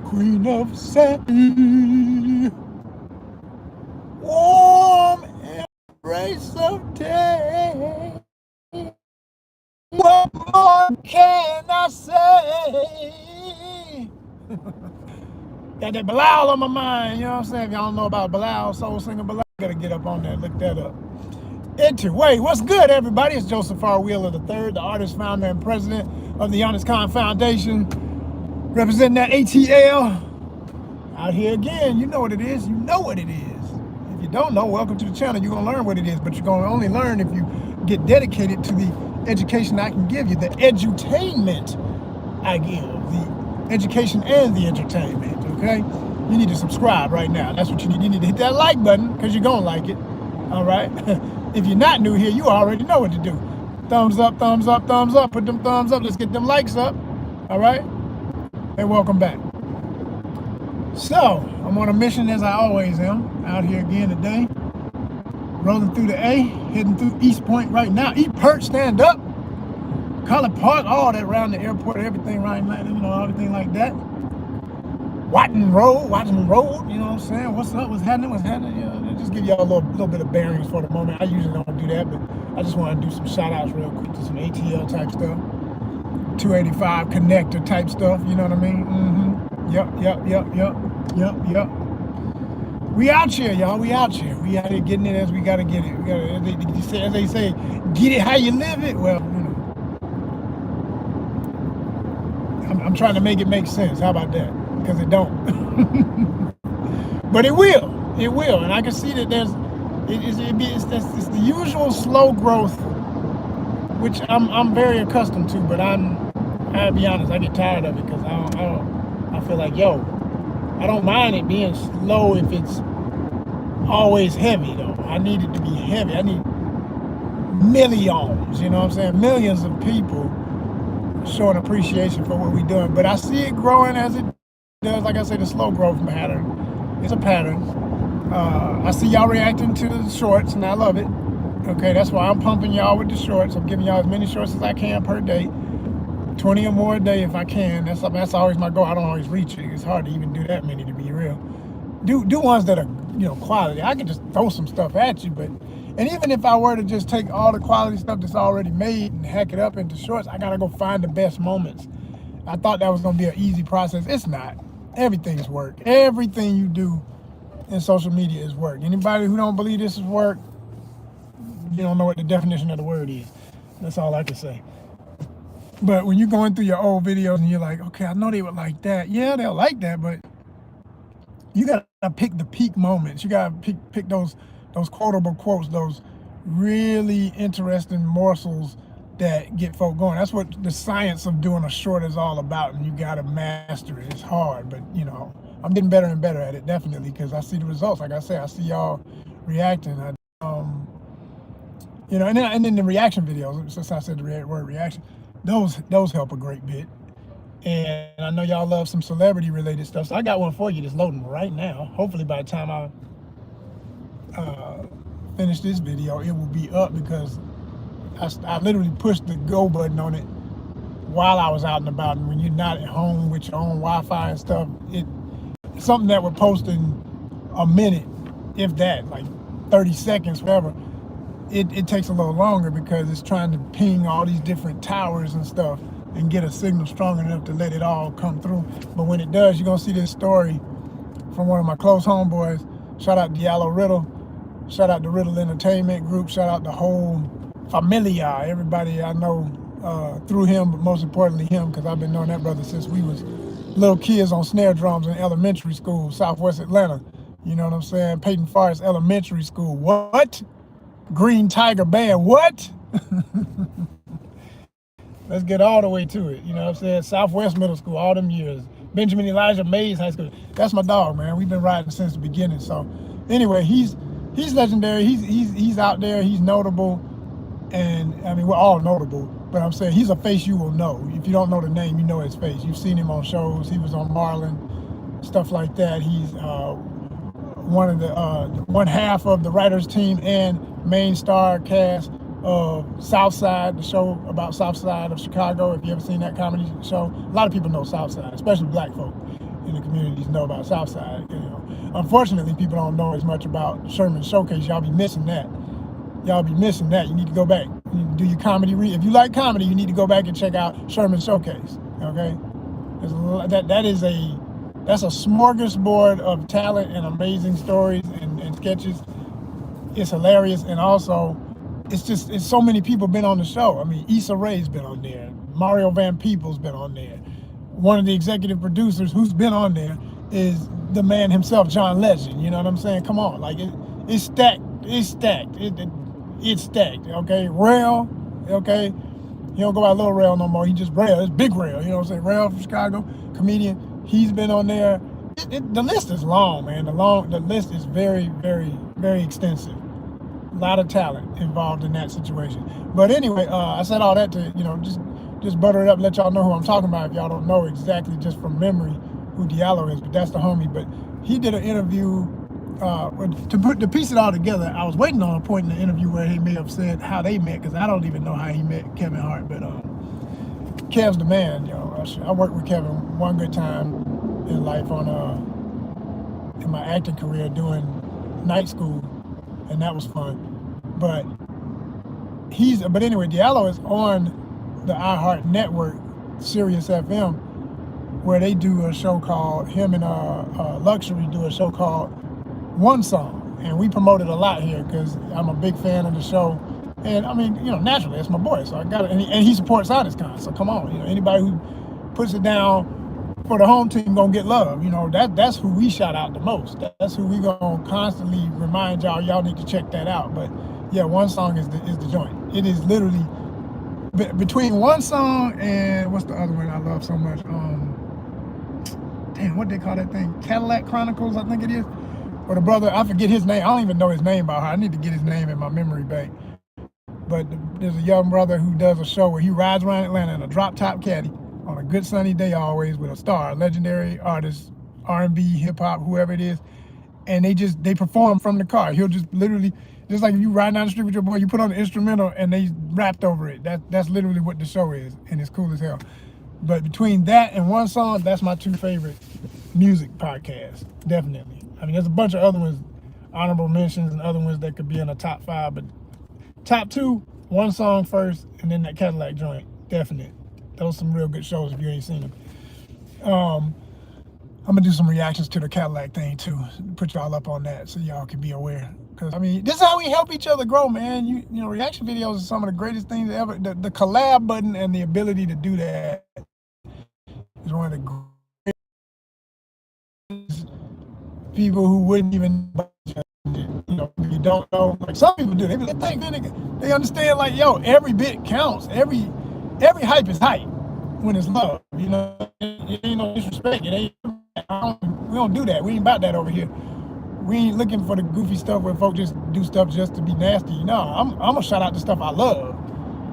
Queen of Satin, warm embrace of day. What more can I say? Got that Bilal on my mind, you know what I'm saying? If y'all don't know about Bilal, soul singer Bilal, gotta get up on that, look that up. Anyway, what's good, everybody? It's Joseph R. Wheeler III, the artist, founder, and president of the ONYXCON Foundation, representing that ATL. Out here again, you know what it is. You know what it is. If you don't know, welcome to the channel. You're gonna learn what it is, but you're gonna only learn if you get dedicated to the education I can give you, the edutainment I give, the education and the entertainment, okay? You need to subscribe right now. That's what you need. You need to hit that like button because you're gonna like it, all right? If you're not new here, you already know what to do. Thumbs up, thumbs up, thumbs up. Put them thumbs up. Let's get them likes up, all right? And welcome back. So, I'm on a mission as I always am, out here again today. Rolling through the A, heading through East Point right now. Eat Perch, stand up. College Park, all that around the airport, everything right now, you know, everything like that. Watton Road, you know what I'm saying? What's up, what's happening? You know, just give y'all a little bit of bearings for the moment. I usually don't do that, but I just want to do some shout outs real quick to some ATL type stuff. 285 connector type stuff, you know what I mean? Yup. We out here, y'all. We out here. We out here getting it as we gotta get it. We gotta, as they say, get it how you live it. Well, you know, I'm trying to make it make sense. How about that? Because it don't. But it will. It will. And I can see that it's the usual slow growth, which I'm very accustomed to. But I'll be honest, I get tired of it because I feel like, I don't mind it being slow if it's always heavy, though. I need it to be heavy. I need millions, you know what I'm saying? Millions of people showing appreciation for what we're doing. But I see it growing as it does. Like I say, the slow growth pattern. It's a pattern. I see y'all reacting to the shorts, and I love it. Okay, that's why I'm pumping y'all with the shorts. I'm giving y'all as many shorts as I can per day. 20 or more a day if I can. That's always my goal. I don't always reach it. It's hard to even do that many, to be real. Do ones that are, quality. I can just throw some stuff at you, and even if I were to just take all the quality stuff that's already made and hack it up into shorts, I gotta go find the best moments. I thought that was gonna be an easy process. It's not. Everything's work. Everything you do in social media is work. Anybody who don't believe this is work, you don't know what the definition of the word is. That's all I can say. But when you're going through your old videos and you're like, okay, I know they would like that. Yeah, they'll like that, but you gotta pick the peak moments. You gotta pick those quotable quotes, those really interesting morsels that get folk going. That's what the science of doing a short is all about, and you gotta master it. It's hard, but I'm getting better and better at it, definitely, because I see the results. Like I say, I see y'all reacting. And then the reaction videos, since I said the word reaction, those help a great bit. And I know y'all love some celebrity related stuff, so I got one for you that's loading right now. Hopefully by the time I finish this video, it will be up, because I literally pushed the go button on it while I was out and about. And when you're not at home with your own Wi-Fi and stuff, it's something that we're posting a minute, if that, like 30 seconds, whatever. It takes a little longer because it's trying to ping all these different towers and stuff and get a signal strong enough to let it all come through. But when it does, you're gonna see this story from one of my close homeboys. Shout out Diallo Riddle. Shout out the Riddle Entertainment Group. Shout out the whole familia, everybody I know through him, but most importantly him, because I've been knowing that brother since we was little kids on snare drums in elementary school, Southwest Atlanta. You know what I'm saying? Peyton Forest Elementary School. What? Green Tiger Band, what? Let's get all the way to it. You know what I'm saying? Southwest Middle School, all them years. Benjamin Elijah Mays High School. That's my dog, man. We've been riding since the beginning. So anyway, he's legendary. He's out there. He's notable. And I mean, we're all notable, but I'm saying he's a face you will know. If you don't know the name, you know his face. You've seen him on shows. He was on Marlon, stuff like that. He's one half of the writers team and main star cast of Southside, the show about Southside of Chicago. If you ever seen that comedy show, a lot of people know Southside, especially black folk. in the communities know about Southside. Unfortunately, people don't know as much about Sherman Showcase. Y'all be missing that. Y'all be missing that. You need to go back. You need to do your comedy. If you like comedy, you need to go back and check out Sherman Showcase. Okay, that's a smorgasbord of talent and amazing stories and sketches. It's hilarious, and also it's so many people been on the show. I mean, Issa Rae's been on there. Mario Van Peebles been on there. One of the executive producers who's been on there is the man himself, John Legend. You know what I'm saying? Come on, like it's stacked. It's stacked. It's stacked. Okay, Rail. Okay, he don't go by Little Rail no more. He just Rail. It's Big Rail. You know what I'm saying? Rail from Chicago, comedian. He's been on there. The list is long, man. The list is very, very, very extensive. A lot of talent involved in that situation. But anyway, I said all that to just butter it up, let y'all know who I'm talking about if y'all don't know exactly just from memory who Diallo is, but that's the homie. But he did an interview, to piece it all together, I was waiting on a point in the interview where he may have said how they met, because I don't even know how he met Kevin Hart, but Kev's the man. I worked with Kevin one good time in life in my acting career doing night school, and that was fun. But anyway, Diallo is on the iHeart Network, Sirius FM, where they do a show called, him and Luxury do a show called One Song, and we promote it a lot here because I'm a big fan of the show, and I mean, naturally, it's my boy, so I got it, and he supports ONYXCON, so come on, anybody who puts it down for the home team gonna get love. That's who we shout out the most. That's who we gonna constantly remind y'all need to check that out. But yeah, One Song is the joint. It is literally between One Song and what's the other one I love so much? What they call that thing? Cadillac Chronicles, I think it is. Or the brother, I forget his name. I don't even know his name by heart. I need to get his name in my memory bank. But there's a young brother who does a show where he rides around Atlanta in a drop top caddy on a good sunny day, always with a star, legendary artist, R&B, hip hop, whoever it is, and they perform from the car. He'll just literally, just like if you ride down the street with your boy, you put on the instrumental and they rapped over it. That's literally what the show is, and it's cool as hell. But between that and One Song, that's my two favorite music podcasts, definitely. I mean, there's a bunch of other ones, honorable mentions and other ones that could be in the top 5, but top 2, One Song first, and then that Cadillac joint, definite. Those are some real good shows if you ain't seen them. I'm gonna do some reactions to the Cadillac thing too. Put y'all up on that so y'all can be aware. Cause I mean, this is how we help each other grow, man. You know, reaction videos are some of the greatest things ever. The collab button and the ability to do that is one of the greatest. People who wouldn't even, you don't know. Like some people do. They understand. Like, every bit counts. Every hype is hype when it's love. It ain't no disrespect. We don't do that. We ain't about that over here. We ain't looking for the goofy stuff where folks just do stuff just to be nasty. No, I'm gonna shout out the stuff I love.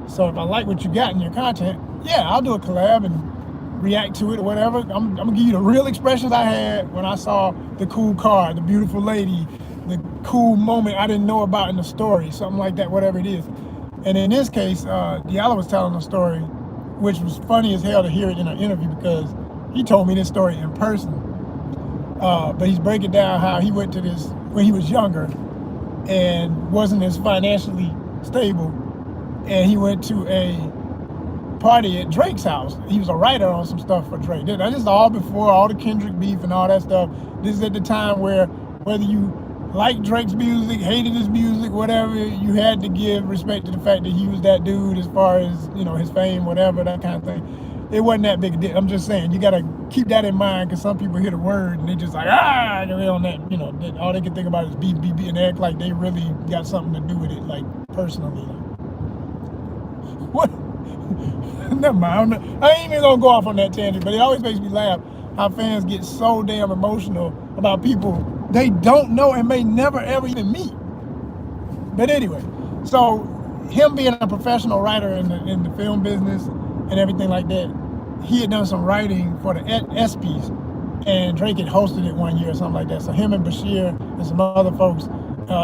So if I like what you got in your content, yeah, I'll do a collab and react to it or whatever. I'm gonna give you the real expressions I had when I saw the cool car, the beautiful lady, the cool moment I didn't know about in the story, something like that, whatever it is. And in this case, Diallo was telling a story, which was funny as hell to hear it in an interview because he told me this story in person. But he's breaking down how he went to this when he was younger and wasn't as financially stable. And he went to a party at Drake's house. He was a writer on some stuff for Drake. This is all before all the Kendrick beef and all that stuff. This is at the time where whether you liked Drake's music, hated his music, whatever, you had to give respect to the fact that he was that dude as far as, his fame, whatever, that kind of thing. It wasn't that big a deal. I'm just saying, you got to keep that in mind because some people hear the word and they just like, they're on that, all they can think about is beef, and act like they really got something to do with it, like, personally. What? Never mind. I ain't even going to go off on that tangent, but it always makes me laugh how fans get so damn emotional about people they don't know and may never ever even meet. But anyway, so him being a professional writer in the film business and everything like that, he had done some writing for the ESPYs, and Drake had hosted it one year or something like that. So him and Bashir and some other folks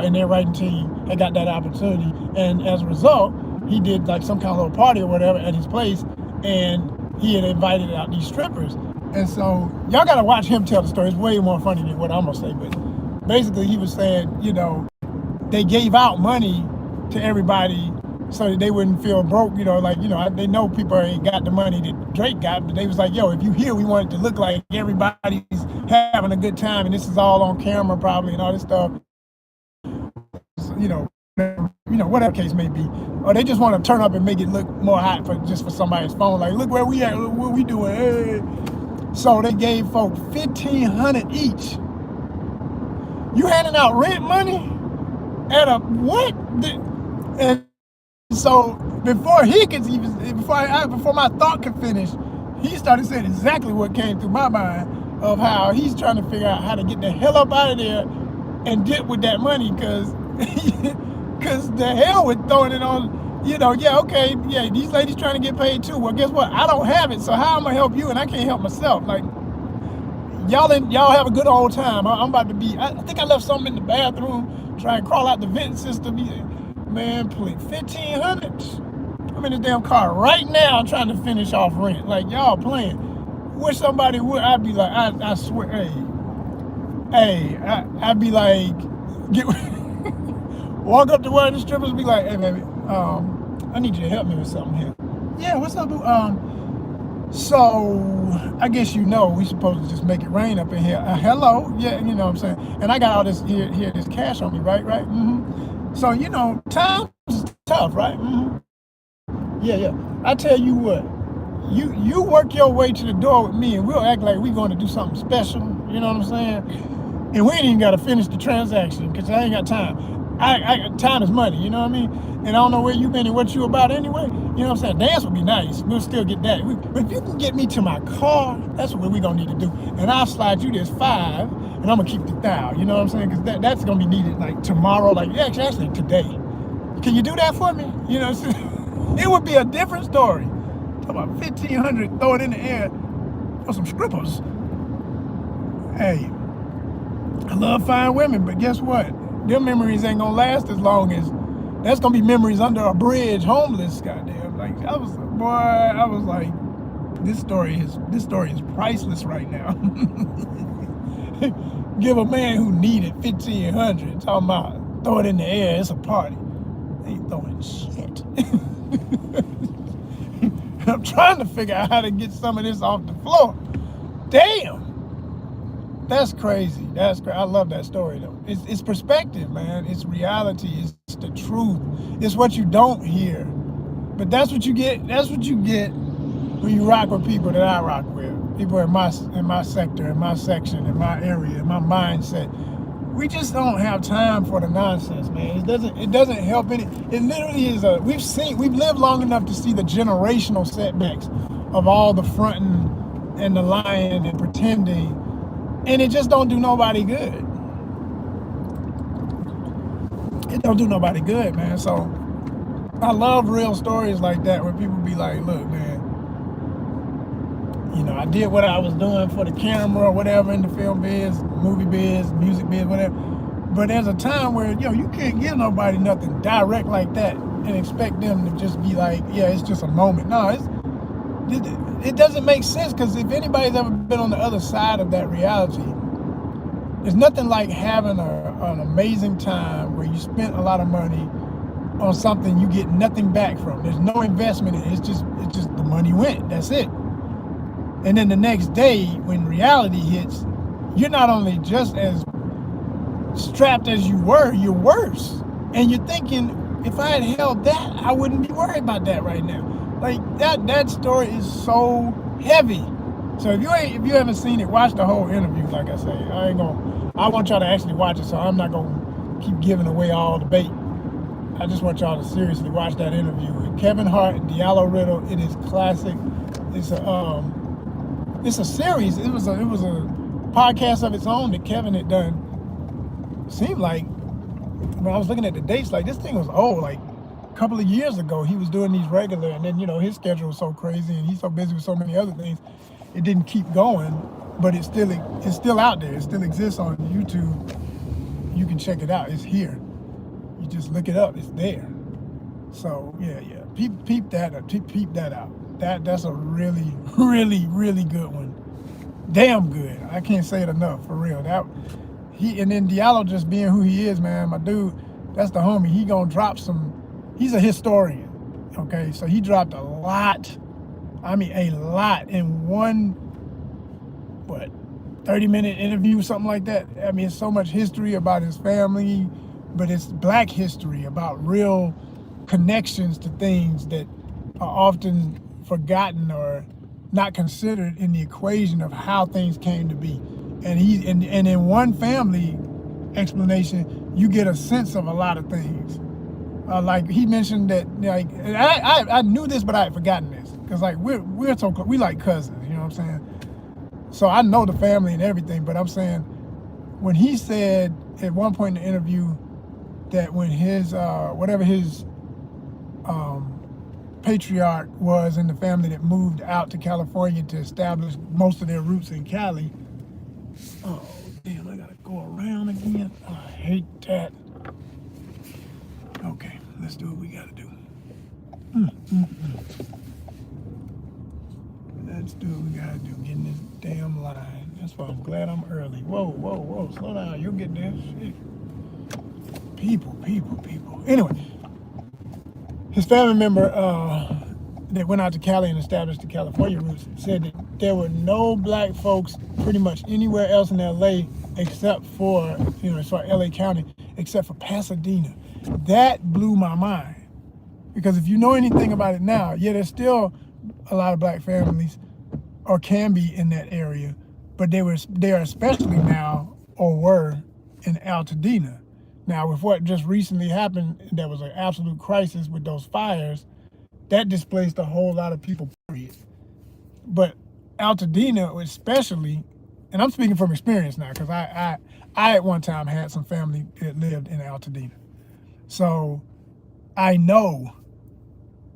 in their writing team had got that opportunity, and as a result, he did like some kind of little party or whatever at his place, and he had invited out these strippers. And so y'all gotta watch him tell the story. It's way more funny than what I'm gonna say. But basically, he was saying, they gave out money to everybody so that they wouldn't feel broke. They know people ain't got the money that Drake got, but they was like, yo, if you here, we want it to look like everybody's having a good time, and this is all on camera probably and all this stuff. Whatever case may be, or they just want to turn up and make it look more hot for somebody's phone. Like, look where we at, look what we doing. Hey. So they gave folks $1,500 each. You handing out rent money at a what? And so before my thought could finish, he started saying exactly what came through my mind of how he's trying to figure out how to get the hell up out of there and dip with that money, because the hell with throwing it on, these ladies trying to get paid too. Well, guess what? I don't have it, so how am I help you and I can't help myself? Like, y'all have a good old time. I'm about to be, I think I left something in the bathroom, try and crawl out the vent system. Man, please, $1,500. I'm in this damn car right now trying to finish off rent. Like, y'all playing. Wish somebody would. I'd be like, I swear, I'd be like, walk up to one of the strippers and be like, hey, baby, I need you to help me with something here. Yeah, what's up, boo? So I guess we supposed to just make it rain up in here. Hello, yeah, you know what I'm saying. And I got all this here, this cash on me, right? Mm-hmm. So times is tough, right? Mm-hmm. Yeah. I tell you what, you work your way to the door with me, and we'll act like we're going to do something special. You know what I'm saying? And we ain't even got to finish the transaction because I ain't got time. Time is money, you know what I mean? And I don't know where you been and what you about anyway. You know what I'm saying? Dance would be nice. We'll still get that. But if you can get me to my car, that's what we're going to need to do. And I'll slide you this $5, and I'm going to keep the $1,000. You know what I'm saying? Because that's going to be needed like tomorrow, like actually today. Can you do that for me? You know what I'm saying? It would be a different story. Talk about $1,500, throw it in the air for some strippers. Hey, I love fine women, but guess what? Them memories ain't gonna last as long as that's gonna be memories under a bridge, homeless. Goddamn, like I was like, this story is priceless right now. Give a man who needed $1,500, talking about throw it in the air. It's a party. They ain't throwing shit. I'm trying to figure out how to get some of this off the floor. Damn. That's crazy. I love that story though. It's perspective, man. It's reality. It's the truth. It's what you don't hear. But that's what you get. That's what you get when you rock with people that I rock with. People in my sector, in my section, in my area, in my mindset. We just don't have time for the nonsense, man. It doesn't help any. It literally is we've lived long enough to see the generational setbacks of all the fronting and the lying and pretending. And it just don't do nobody good. It don't do nobody good, man. So I love real stories like that where people be like, look, man, I did what I was doing for the camera or whatever in the film biz, movie biz, music biz, whatever. But there's a time where, you can't give nobody nothing direct like that and expect them to just be like, yeah, it's just a moment. No, it doesn't make sense, because if anybody's ever been on the other side of that reality, there's nothing like having an amazing time where you spent a lot of money on something you get nothing back from. There's no investment in it. It's just the money went. That's it. And then the next day, when reality hits, you're not only just as strapped as you were, you're worse. And you're thinking, if I had held that, I wouldn't be worried about that right now. Like that story is so heavy. So if you haven't seen it, watch the whole interview. Like I say, I want y'all to actually watch it. So I'm not gonna keep giving away all the bait. I just want y'all to seriously watch that interview with Kevin Hart and Diallo Riddle. It is classic. It's a series. It was a podcast of its own that Kevin had done. It seemed like when I was looking at the dates, like this thing was old, like a couple of years ago. He was doing these regular, and then his schedule was so crazy and he's so busy with so many other things, it didn't keep going. But it's still out there. It still exists on YouTube. You can check it out. It's here. You just look it up. It's there. So yeah. Peep that up. Peep that out. That's a really, really, really good one. damn good. I can't say it enough, for real. That and then Diallo just being who he is, man. My dude, that's the homie. He gonna drop some. He's a historian, okay? So he dropped a lot. I mean, a lot in one, what, 30-minute interview, something like that. I mean, it's so much history about his family, but it's black history about real connections to things that are often forgotten or not considered in the equation of how things came to be. And in one family explanation, you get a sense of a lot of things. Like he mentioned that, like, I knew this, but I had forgotten this, because like we're so we like cousins, you know what I'm saying? So I know the family and everything, but I'm saying when he said at one point in the interview that when his whatever his patriarch was in the family that moved out to California to establish most of their roots in Cali. Oh damn! I gotta go around again. Oh, I hate that. Okay, let's do what we gotta do. Let's do what we gotta do. Get in this damn line. That's why I'm glad I'm early. Whoa, whoa, whoa! Slow down. You'll get there. Shit. People. Anyway, his family member that went out to Cali and established the California roots said that there were no black folks pretty much anywhere else in LA except for, as far as LA County, except for Pasadena. That blew my mind, because if you know anything about it now, yeah, there's still a lot of black families, or can be, in that area, but they are especially now, or were, in Altadena. Now, with what just recently happened, there was an absolute crisis with those fires. That displaced a whole lot of people, period. But Altadena especially, and I'm speaking from experience now, because I at one time had some family that lived in Altadena. So I know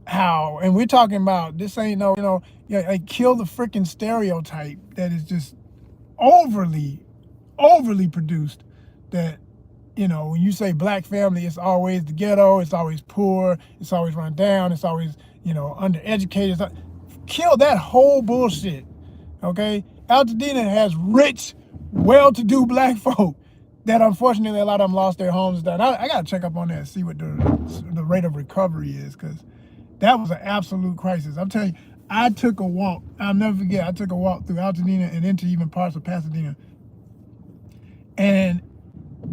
how, and we're talking about, this ain't no, like, kill the freaking stereotype that is just overly produced, that, when you say black family, it's always the ghetto, it's always poor, it's always run down, it's always, undereducated. Kill that whole bullshit, okay? Altadena has rich, well-to-do black folk that unfortunately a lot of them lost their homes. I got to check up on that and see what the rate of recovery is, because that was an absolute crisis. I'm telling you, I took a walk. I'll never forget. I took a walk through Altadena and into even parts of Pasadena, and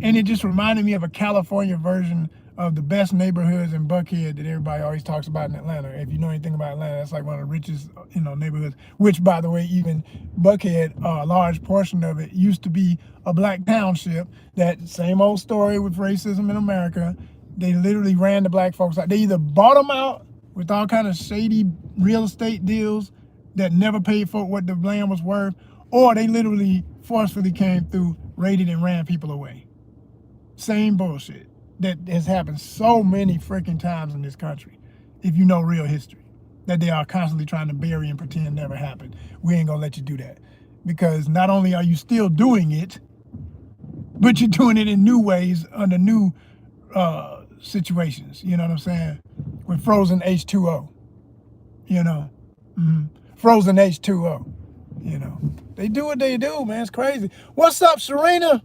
it just reminded me of a California version of the best neighborhoods in Buckhead that everybody always talks about in Atlanta. If you know anything about Atlanta, that's like one of the richest, neighborhoods, which, by the way, even Buckhead, a large portion of it used to be a black township. That same old story with racism in America. They literally ran the black folks out. They either bought them out with all kind of shady real estate deals that never paid for what the land was worth, or they literally forcefully came through, raided, and ran people away. Same bullshit that has happened so many freaking times in this country, if you know real history, that they are constantly trying to bury and pretend never happened. We ain't gonna let you do that, because not only are you still doing it, but you're doing it in new ways under new situations. You know what I'm saying? With frozen H2O, frozen H2O, they do what they do, man. It's crazy. What's up, Serena?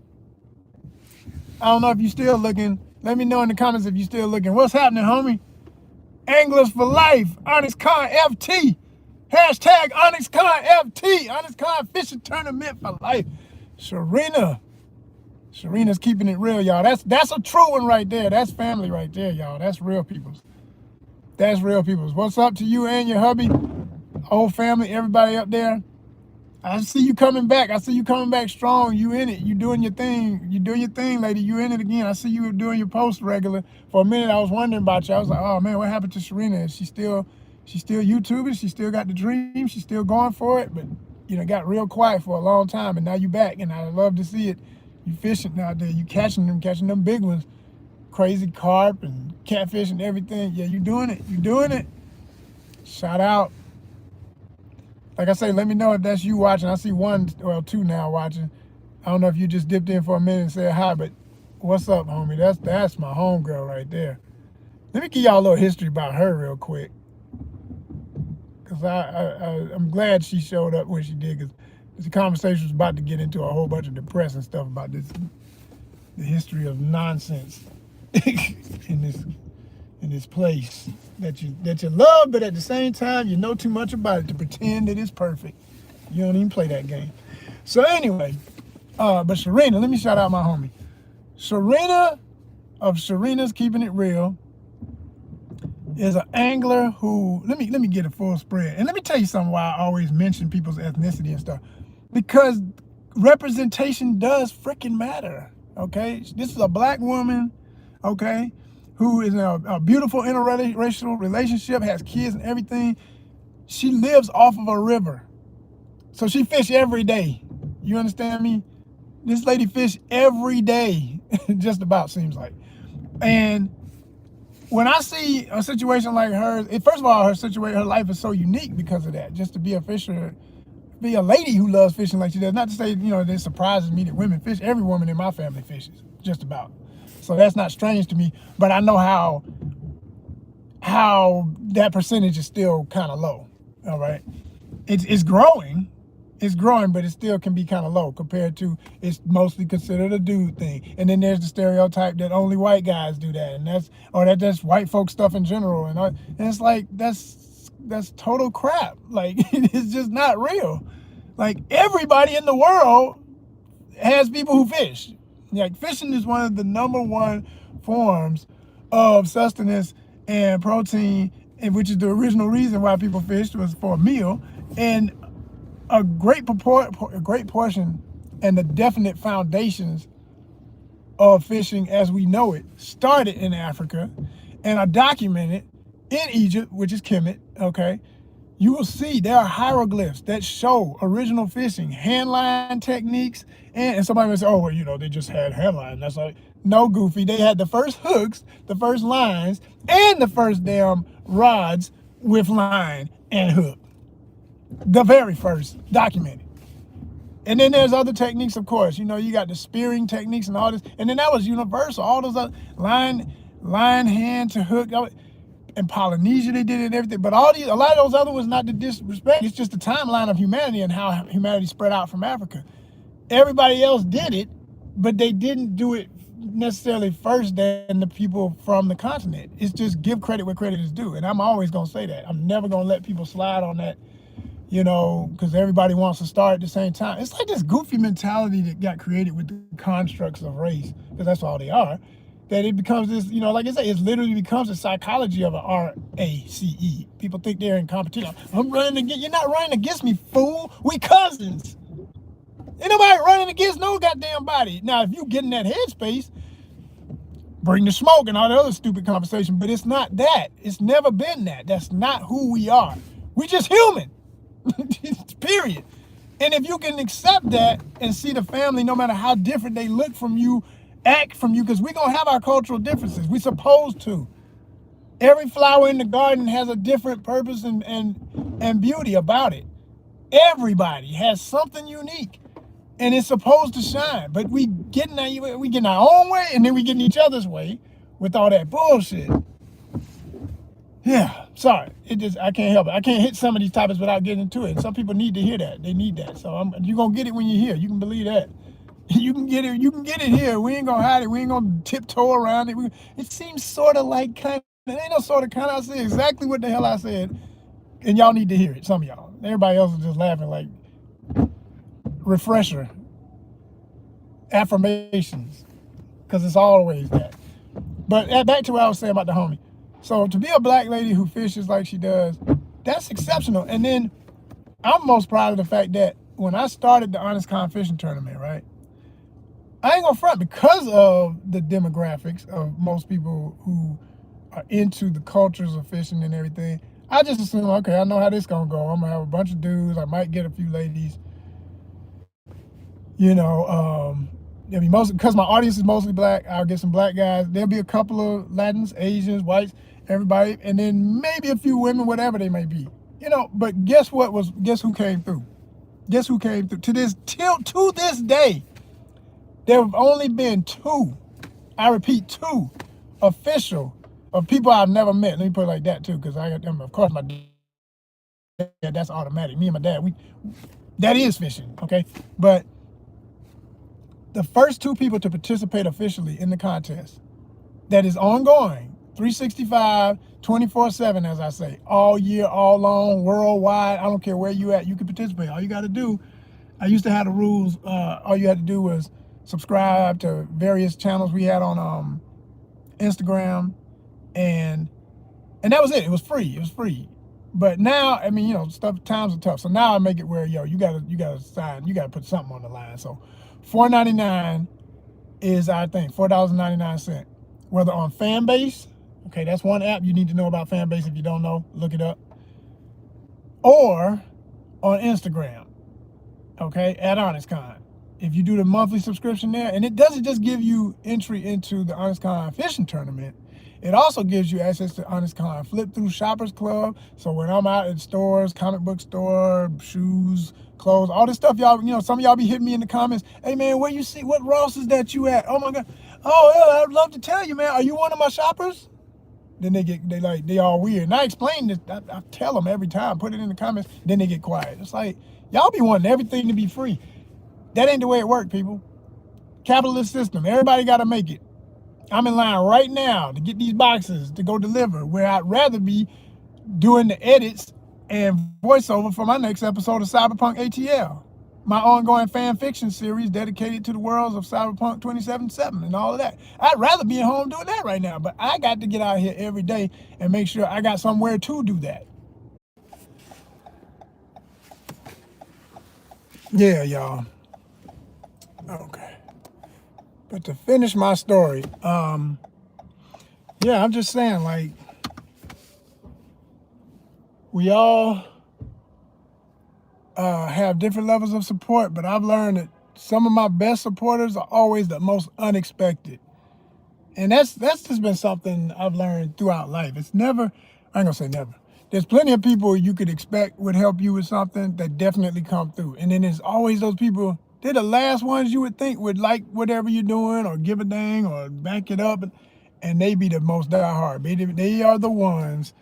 I don't know if you're still looking. Let me know in the comments if you're still looking. What's happening, homie? Anglers for life. ONYXCON FT. Hashtag ONYXCON FT. ONYXCON fishing tournament for life. Serena's keeping it real, y'all. That's a true one right there. That's family right there, y'all. That's real peoples. That's real peoples. What's up to you and your hubby? Whole family, everybody up there. I see you coming back. I see you coming back strong. You in it. You doing your thing. You doing your thing, lady. You in it again. I see you doing your post regular. For a minute, I was wondering about you. I was like, oh man, what happened to Serena? Is she still YouTubing? She still got the dream. She's still going for it. But got real quiet for a long time, and now you back, and I love to see it. You fishing out there. You catching them big ones, crazy carp and catfish and everything. Yeah, you doing it. You doing it. Shout out. Like I say, let me know if that's you watching. I see two now watching. I don't know if you just dipped in for a minute and said hi, but what's up, homie? That's my homegirl right there. Let me give y'all a little history about her real quick, because I'm glad she showed up when she did, because The conversation was about to get into a whole bunch of depressing stuff about this, the history of nonsense in this place that you love, but at the same time you know too much about it to pretend that it's perfect. You don't even play that game. So anyway, but Serena, let me shout out my homie. Serena of Serena's Keeping It Real is an angler who, let me get a full spread. And let me tell you something why I always mention people's ethnicity and stuff. Because representation does freaking matter, okay? This is a black woman, okay, who is in a beautiful interracial relationship, has kids and everything. She lives off of a river. So she fish every day. You understand me? This lady fish every day, just about seems like. And when I see a situation like hers, first of all, her life is so unique because of that. Just to be a fisher, be a lady who loves fishing like she does. Not to say, it surprises me that women fish. Every woman in my family fishes, just about. So that's not strange to me. But I know how that percentage is still kind of low. All right, it's growing. It's growing, but it still can be kind of low compared to it's mostly considered a dude thing. And then there's the stereotype that only white guys do that, and that's white folk stuff in general. And it's like that's total crap. Like it's just not real. Like everybody in the world has people who fish. Like fishing is one of the number one forms of sustenance and protein, and which is the original reason why people fished was for a meal. And a great portion and the definite foundations of fishing as we know it started in Africa and are documented in Egypt, which is Kemet, okay? You will see there are hieroglyphs that show original fishing, hand line techniques, and somebody will say, oh, well, they just had hand line. That's like, no, goofy. They had the first hooks, the first lines, and the first damn rods with line and hook. The very first documented. And then there's other techniques, of course. You got the spearing techniques and all this. And then that was universal. All those other line, hand to hook. In Polynesia, they did it and everything. But a lot of those other ones, not to disrespect, it's just the timeline of humanity and how humanity spread out from Africa. Everybody else did it, but they didn't do it necessarily first than the people from the continent. It's just give credit where credit is due. And I'm always going to say that. I'm never going to let people slide on that. Because everybody wants to start at the same time. It's like this goofy mentality that got created with the constructs of race, because that's all they are, that it becomes this, like I say, it literally becomes a psychology of a RACE. People think they're in competition. I'm running against, you're not running against me, fool. We cousins. Ain't nobody running against no goddamn body. Now, if you get in that headspace, bring the smoke and all that other stupid conversation, but it's not that. It's never been that. That's not who we are. We just human. Period. And if you can accept that and see the family, no matter how different they look from you, act from you, because we're going to have our cultural differences. We're supposed to. Every flower in the garden has a different purpose and beauty about it. Everybody has something unique, and it's supposed to shine. But we get in our own way, and then we get in each other's way with all that bullshit. Yeah, sorry. I can't help it. I can't hit some of these topics without getting into it. Some people need to hear that. They need that. So you're going to get it when you're here. You can believe that. You can get it here. We ain't going to hide it. We ain't going to tiptoe around it. It seems sort of like kind of, it ain't no sort of kind of, I said exactly what the hell I said. And y'all need to hear it, some of y'all. Everybody else is just laughing like refresher. Affirmations. Because it's always that. But back to what I was saying about the homie. So to be a black lady who fishes like she does, that's exceptional. And then I'm most proud of the fact that when I started the ONYXCON fishing tournament, right, I ain't gonna front, because of the demographics of most people who are into the cultures of fishing and everything, I just assume, okay, I know how this gonna go. I'm gonna have a bunch of dudes. I might get a few ladies. Because my audience is mostly black, I'll get some black guys. There'll be a couple of Latins, Asians, whites, everybody, and then maybe a few women, whatever they may be. But guess who came through? Guess who came through? To this day, there have only been two, I repeat, two official of people I've never met. Let me put it like that too, because of course my dad, that's automatic. Me and my dad, That is fishing, okay? But the first 2 people to participate officially in the contest that is ongoing, 365, 24/7, as I say, all year, all long, worldwide. I don't care where you at, you can participate. All you got to do, I used to have the rules. All you had to do was subscribe to various channels we had on Instagram, and that was it. It was free. It was free. But now, I mean, stuff times are tough. So now I make it where you gotta sign, you gotta put something on the line. So $4.99 is our thing. $4.99. Whether on Fanbase, okay, that's one app you need to know about. Fanbase. If you don't know, look it up. Or on Instagram, okay, at ONYXCON. If you do the monthly subscription there, and it doesn't just give you entry into the ONYXCON fishing tournament, it also gives you access to ONYXCON Flip Through Shoppers Club. So when I'm out in stores, comic book store, shoes, clothes, all this stuff, y'all, some of y'all be hitting me in the comments. Hey man, where you see, what Ross is that you at? Oh my God. Oh yeah, I'd love to tell you, man. Are you one of my shoppers? Then they all weird. And I explain this, I tell them every time, put it in the comments, then they get quiet. It's like, y'all be wanting everything to be free. That ain't the way it works, people. Capitalist system, everybody gotta make it. I'm in line right now to get these boxes to go deliver, where I'd rather be doing the edits and voiceover for my next episode of Cyberpunk ATL, my ongoing fan fiction series dedicated to the worlds of Cyberpunk 2077 and all of that. I'd rather be at home doing that right now, but I got to get out here every day and make sure I got somewhere to do that. Yeah, y'all. Okay. But to finish my story, yeah, I'm just saying, like, we all have different levels of support, but I've learned that some of my best supporters are always the most unexpected. And that's just been something I've learned throughout life. It's never, I ain't gonna say never. There's plenty of people you could expect would help you with something that definitely come through. And then there's always those people, they're the last ones you would think would like whatever you're doing or give a dang or back it up. And they be the most diehard. They are the ones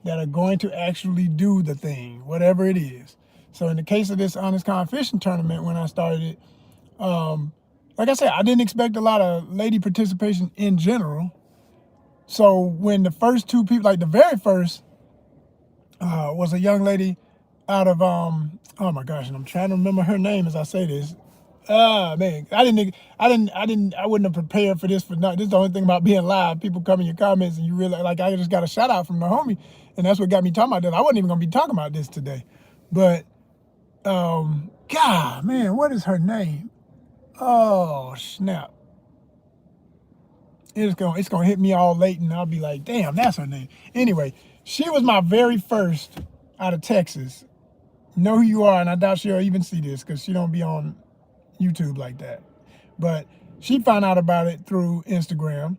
that are going to actually do the thing, whatever it is. So in the case of this ONYXCON fishing tournament, when I started it, like I said, I didn't expect a lot of lady participation in general. So when the first 2 people, like the very first, was a young lady out of oh my gosh, and I'm trying to remember her name as I say this. Man, I wouldn't have prepared for this for nothing. This is the only thing about being live. People come in your comments and you realize, like, I just got a shout out from the homie, and that's what got me talking about that. I wasn't even gonna be talking about this today, but God, man, what is her name? Oh snap! It's gonna hit me all late, and I'll be like, damn, that's her name. Anyway, she was my very first out of Texas. Know who you are, and I doubt she'll even see this because she don't be on YouTube like that. But she found out about it through Instagram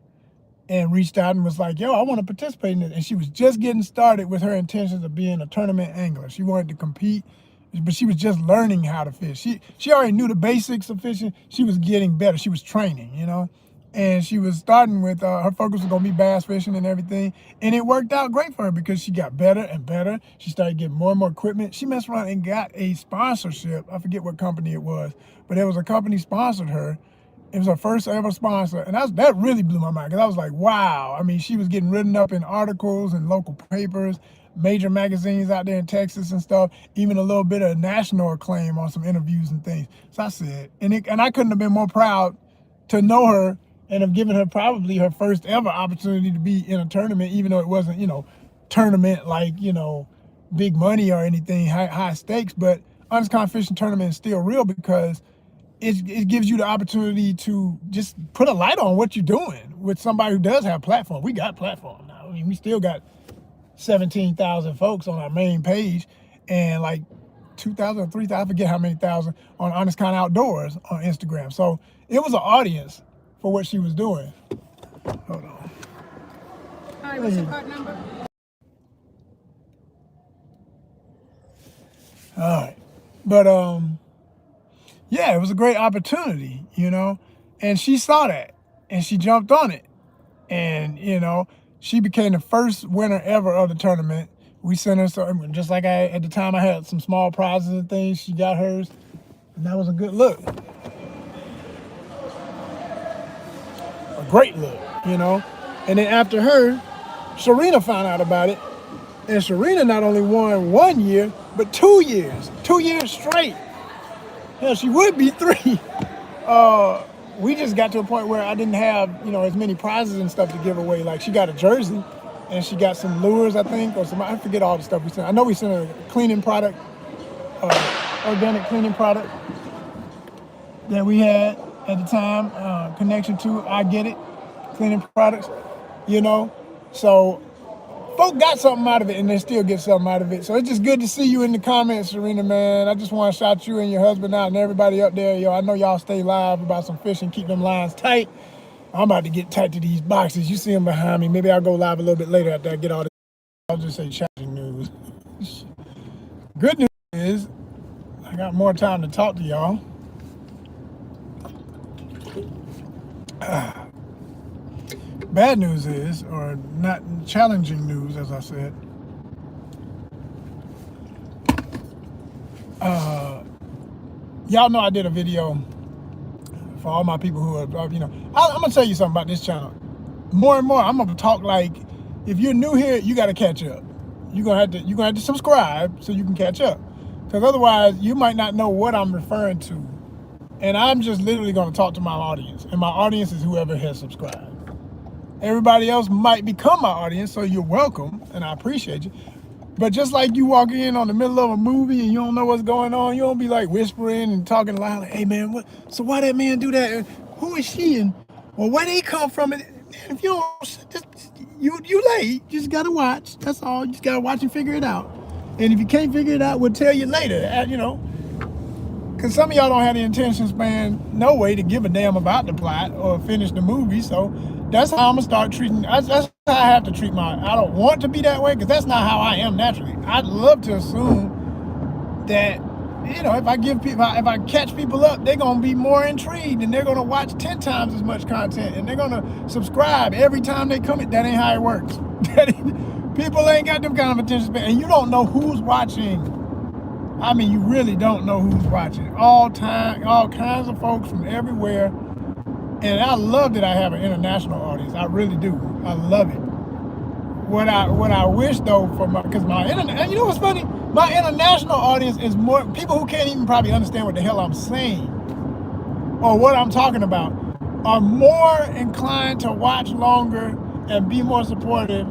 and reached out and was like, yo, I want to participate in it. And she was just getting started with her intentions of being a tournament angler. She wanted to compete, but she was just learning how to fish. She already knew the basics of fishing. She was getting better. She was training, and she was starting with, her focus was going to be bass fishing and everything. And it worked out great for her because she got better and better. She started getting more and more equipment. She messed around and got a sponsorship. I forget what company it was, but there was a company sponsored her. It was her first ever sponsor. And that really blew my mind because I was like, wow. I mean, she was getting written up in articles and local papers, major magazines out there in Texas and stuff, even a little bit of national acclaim on some interviews and things. So I said, and I couldn't have been more proud to know her and have given her probably her first ever opportunity to be in a tournament, even though it wasn't, tournament like, big money or anything, high stakes. But ONYXCON fishing tournament is still real because it gives you the opportunity to just put a light on what you're doing with somebody who does have platform. We got platform now. I mean, we still got 17,000 folks on our main page and like 2,000 or 3,000, I forget how many thousand on ONYXCON Outdoors on Instagram. So it was an audience for what she was doing. Hold on. All right, what's your card number? All right. But yeah, it was a great opportunity, and she saw that and she jumped on it. And, she became the first winner ever of the tournament, We sent her some, just like at the time I had some small prizes and things. She got hers, and that was a good look, a great look, you know. And then after her, Sharina found out about it, and Sharina not only won 1 year, but 2 years, 2 years straight. Hell, she would be 3. We just got to a point where I didn't have, as many prizes and stuff to give away. Like she got a jersey, and she got some lures, I think, or some. I forget all the stuff we sent. I know we sent her a cleaning product, organic cleaning product that we had at the time, connection to I Get It cleaning products, So folk got something out of it, and they still get something out of it. So it's just good to see you in the comments, Serena, man. I just want to shout you and your husband out and everybody up there. Yo, I know y'all stay live about some fishing, keep them lines tight. I'm about to get tight to these boxes. You see them behind me. Maybe I'll go live a little bit later after I get all this. I'll just say challenging news. Good news is I got more time to talk to y'all. Bad news is, or not challenging news, as I said, y'all know I did a video for all my people who are, I'm gonna tell you something about this channel. More and more, I'm gonna talk like, if you're new here, you gotta catch up. You're gonna have to subscribe so you can catch up, because otherwise you might not know what I'm referring to. And I'm just literally gonna talk to my audience, and my audience is whoever has subscribed. Everybody else might become my audience, so you're welcome, and I appreciate you. But just like you walk in on the middle of a movie and you don't know what's going on, you don't be like whispering and talking loud, like, hey man, so why that man do that? And who is she? And well, where they come from? And if you don't, you late. You just gotta watch. That's all. You just gotta watch and figure it out. And if you can't figure it out, we'll tell you later. Because some of y'all don't have the attention span, no way, to give a damn about the plot or finish the movie. So that's how I'm gonna start treating. That's how I have to treat I don't want to be that way, because that's not how I am naturally. I'd love to assume that, if I catch people up, they're gonna be more intrigued, and they're gonna watch 10 times as much content, and they're gonna subscribe every time they come in. That ain't how it works. People ain't got them kind of attention span, and you don't know who's watching. I mean, you really don't know who's watching. All kinds of folks from everywhere. And I love that I have an international audience. I really do. I love it. What I wish though because and you know what's funny? My international audience is more people who can't even probably understand what the hell I'm saying or what I'm talking about, are more inclined to watch longer and be more supportive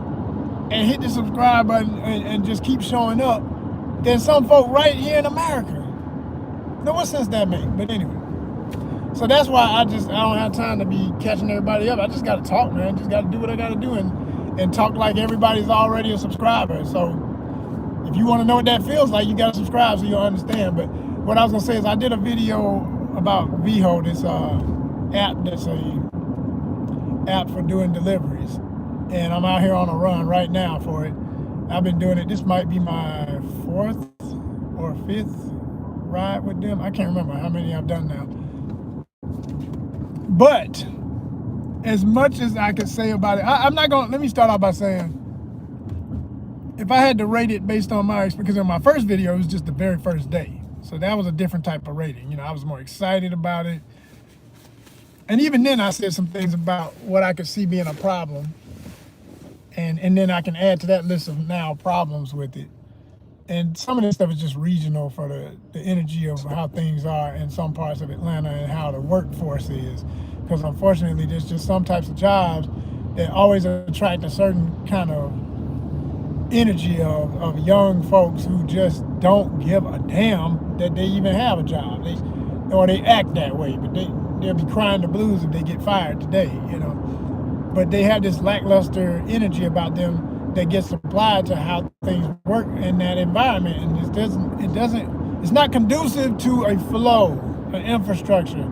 and hit the subscribe button and just keep showing up than some folk right here in America. Now, what sense that make? But anyway, so that's why I don't have time to be catching everybody up. I just got to talk, man. Just got to do what I got to do and talk like everybody's already a subscriber. So if you want to know what that feels like, you got to subscribe so you'll understand. But what I was going to say is I did a video about VHO, this app that's a app for doing deliveries. And I'm out here on a run right now for it. I've been doing it. This might be my 4th or 5th ride with them. I can't remember how many I've done now. But as much as I could say about it, I'm not going to, let me start off by saying, if I had to rate it based on my experience, because in my first video, it was just the very first day. So that was a different type of rating. I was more excited about it. And even then I said some things about what I could see being a problem. And then I can add to that list of now problems with it. And some of this stuff is just regional for the energy of how things are in some parts of Atlanta and how the workforce is. Because unfortunately, there's just some types of jobs that always attract a certain kind of energy of young folks who just don't give a damn that they even have a job. They act that way, but they'll be crying the blues if they get fired today, But they have this lackluster energy about them that gets applied to how things work in that environment, and it's not conducive to a flow, an infrastructure.